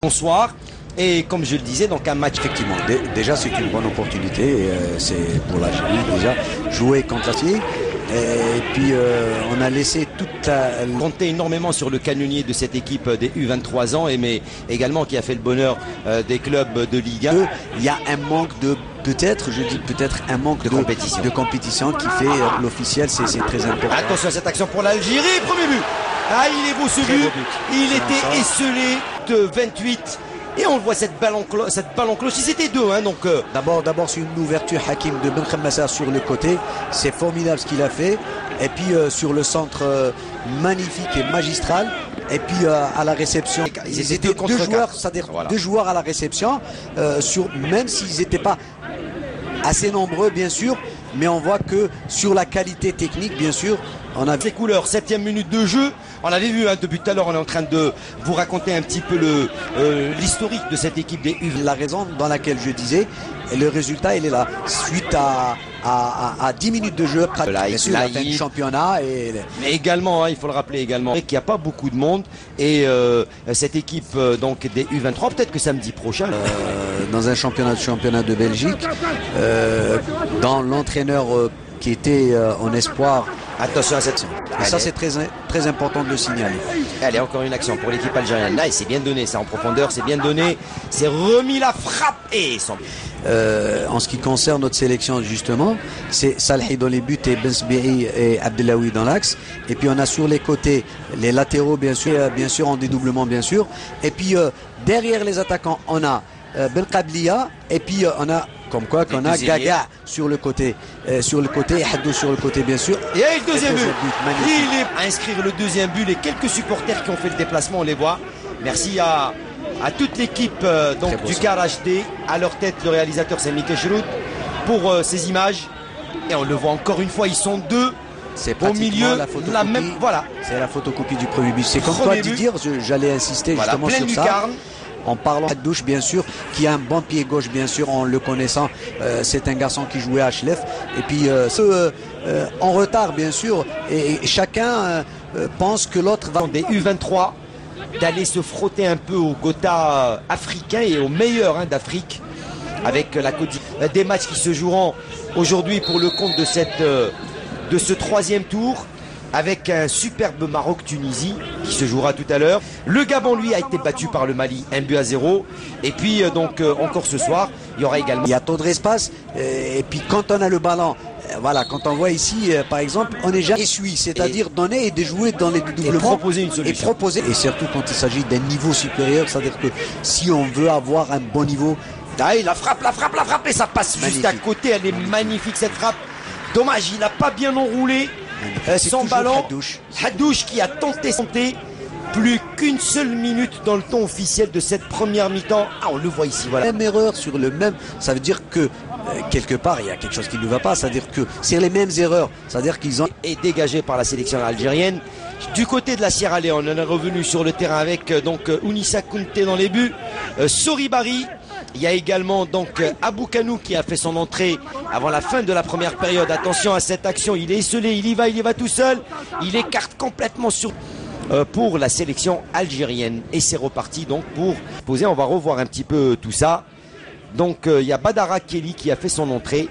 Bonsoir. Et comme je le disais, donc un match effectivement. Déjà, c'est une bonne opportunité. C'est pour l'Algérie déjà jouer contre la Syrie. Et puis on a laissé toute la... compter énormément sur le canonnier de cette équipe des U23 ans, mais également qui a fait le bonheur des clubs de Ligue 1. Il y a un manque de peut-être un manque de compétition qui fait l'officiel, c'est très important. Attention à cette action pour l'Algérie, premier but. Ah, il est beau ce but. Il était esselé de 28. Et on voit cette balle en cloche. Si c'était deux, hein, donc. D'abord, c'est une ouverture Hakim de Ben Khamassa sur le côté. C'est formidable ce qu'il a fait. Et puis sur le centre magnifique et magistral. Et puis à la réception, ils étaient deux joueurs, c'est-à-dire voilà. Deux joueurs à la réception. Même s'ils n'étaient pas assez nombreux, bien sûr. Mais on voit que sur la qualité technique, bien sûr, on a ces couleurs. 7e minute de jeu. On l'avait vu hein, depuis tout à l'heure. On est en train de vous raconter un petit peu l'historique de cette équipe des U. La raison dans laquelle je disais, et le résultat, il est là. Suite à 10 minutes de jeu, pratiquement la fin du championnat. Mais également, hein, il faut le rappeler également, qu'il n'y a pas beaucoup de monde. Et cette équipe donc des U23, peut-être que samedi prochain. Dans un championnat de Belgique, dans l'entraîneur qui était en espoir. Attention à cette. Et ça, c'est très important de le signaler. Allez, encore une action pour l'équipe algérienne. Là, et c'est bien donné, ça en profondeur, c'est bien donné. C'est remis la frappe et sans. En ce qui concerne notre sélection, justement, c'est Salhi dans les buts et Bensbiri et Abdelawi dans l'axe. Et puis on a sur les côtés les latéraux, bien sûr en dédoublement, bien sûr. Et puis derrière les attaquants, on a Belkablia. Et puis on a comme quoi qu'on a Gaga sur le côté, et Haddou sur le côté bien sûr. Et le deuxième but. Il est à inscrire le deuxième but. Les quelques supporters qui ont fait le déplacement, on les voit. Merci à toute l'équipe du CAR HD. À leur tête, le réalisateur c'est Mickey Giroud pour ces images. Et on le voit encore une fois, ils sont deux. C'est au milieu la même. Voilà. C'est la photocopie du premier but. C'est comme toi de dire, j'allais insister justement sur ça. Lucarne. En parlant de Haddouche, bien sûr, qui a un bon pied gauche, bien sûr, en le connaissant. C'est un garçon qui jouait à Schlef. Et puis, en retard, bien sûr. Et chacun pense que l'autre va... Des U23, d'aller se frotter un peu au Gotha africain et au meilleur d'Afrique. Avec la Côte d'Ivoire. Des matchs qui se joueront aujourd'hui pour le compte de ce troisième tour. Avec un superbe Maroc-Tunisie qui se jouera tout à l'heure. Le Gabon, lui, a été battu par le Mali, 1-0. Et puis, encore ce soir, il y aura également... Il y a trop d'espace. Et puis, quand on a le ballon, voilà, quand on voit ici, par exemple, on est jamais essuie, c'est-à-dire donner et de jouer dans les doublements. Et proposer une solution. Et surtout quand il s'agit d'un niveau supérieur, c'est-à-dire que si on veut avoir un bon niveau... Ah, la frappe, et ça passe magnifique. Juste à côté. Elle est magnifique, cette frappe. Dommage, il n'a pas bien enroulé. Son ballon, Haddouche qui a tenté plus qu'une seule minute dans le temps officiel de cette première mi-temps. Ah, on le voit ici, voilà. Même erreur sur le même, ça veut dire que quelque part il y a quelque chose qui ne va pas, c'est-à-dire que c'est les mêmes erreurs, c'est-à-dire qu'ils ont été dégagés par la sélection algérienne. Du côté de la Sierra Leone, on est revenu sur le terrain avec Ounissa Kounté dans les buts, Soribari. Il y a également Abou Kanou qui a fait son entrée avant la fin de la première période. Attention à cette action, il est esselé, il y va tout seul. Il écarte complètement pour la sélection algérienne. Et c'est reparti donc pour poser. On va revoir un petit peu tout ça. Donc il y a Badara Kelly qui a fait son entrée.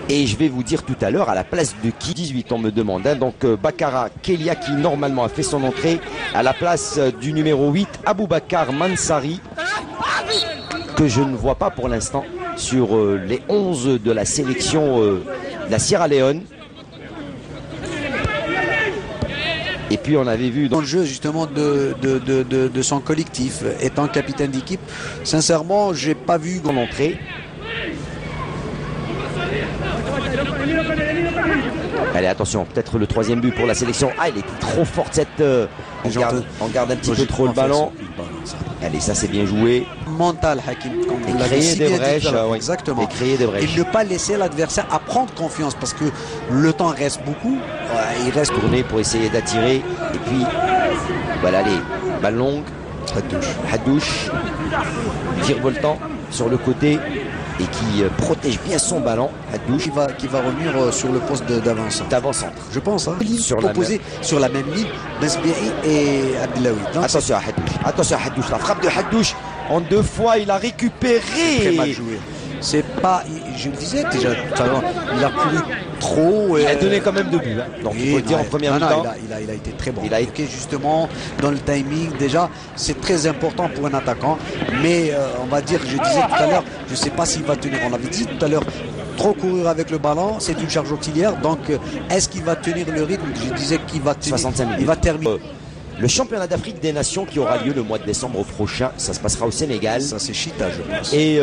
Et je vais vous dire tout à l'heure à la place de qui 18 on me demande. Donc Bakara Kelia qui normalement a fait son entrée à la place du numéro 8 Aboubakar Mansari, que je ne vois pas pour l'instant sur les 11 de la sélection de la Sierra Leone. Et puis on avait vu dans le jeu justement de son collectif, étant capitaine d'équipe, sincèrement j'ai pas vu son entrée. Allez, attention, peut-être le troisième but pour la sélection. Ah, il est trop forte cette... on garde un petit peu trop le ballon. Allez, ça c'est bien joué. Mental, Hakim. Et créer des brèches. Exactement. Et créer des brèches. Et ne pas laisser l'adversaire à prendre confiance parce que le temps reste beaucoup. Il reste tourné pour essayer d'attirer. Et puis, voilà, allez, balle longue. Haddouche. Virevoltant sur le côté. et qui protège bien son ballon. Hadouche qui va revenir sur le poste d'avant-centre. D'avant-centre. Je pense. Hein. Sur sur la même ligne, Mesbiahi et Abdelawi. Attention à Hadouche. Attention à Hadouche. La frappe de Hadouche en 2 fois, il a récupéré. Très mal joué. C'est pas, je le disais déjà tout à l'heure, il a couru trop. Il a donné quand même 2 buts. Hein. Donc il faut le dire en première mi-temps. Il a été très bon. Il a été justement dans le timing. Déjà, c'est très important pour un attaquant. Mais on va dire, je disais tout à l'heure, je ne sais pas s'il va tenir. On l'avait dit tout à l'heure. Trop courir avec le ballon, c'est une charge auxiliaire. Donc, est-ce qu'il va tenir le rythme? Je disais qu'il va tenir. 65 minutes. Il va terminer. Le championnat d'Afrique des Nations qui aura lieu le mois de décembre prochain, ça se passera au Sénégal. Ça, c'est Chita, je pense. Et